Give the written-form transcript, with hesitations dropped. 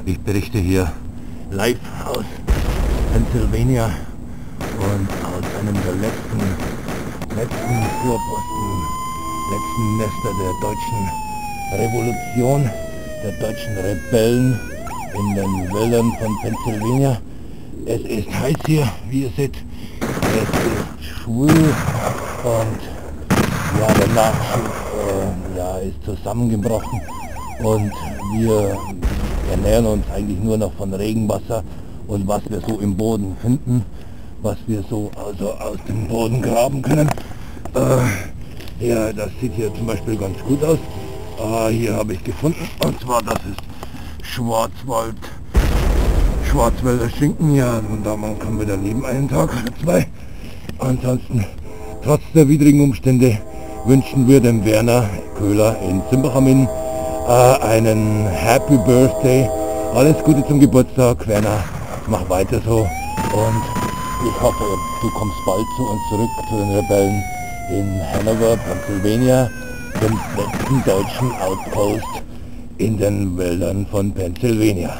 Ich berichte hier live aus Pennsylvania und aus einem der letzten Vorposten, letzten Nester der deutschen Revolution, der deutschen Rebellen in den Wäldern von Pennsylvania. Es ist heiß hier, wie ihr seht. Es ist schwül und ja, der Nachschub ist zusammengebrochen und wir ernähren uns eigentlich nur noch von Regenwasser und was wir so im Boden finden, was wir so also aus dem Boden graben können. Ja, das sieht hier zum Beispiel ganz gut aus. Hier habe ich gefunden, und zwar das ist Schwarzwälder Schinken, ja, und da man kann wieder leben einen Tag oder zwei. Ansonsten, trotz der widrigen Umstände, wünschen wir dem Werner Köhler in Zimbach am Inn einen Happy Birthday. Alles Gute zum Geburtstag, Werner, mach weiter so und ich hoffe, du kommst bald zu uns zurück, zu den Rebellen in Hanover, Pennsylvania, dem letzten deutschen Outpost in den Wäldern von Pennsylvania.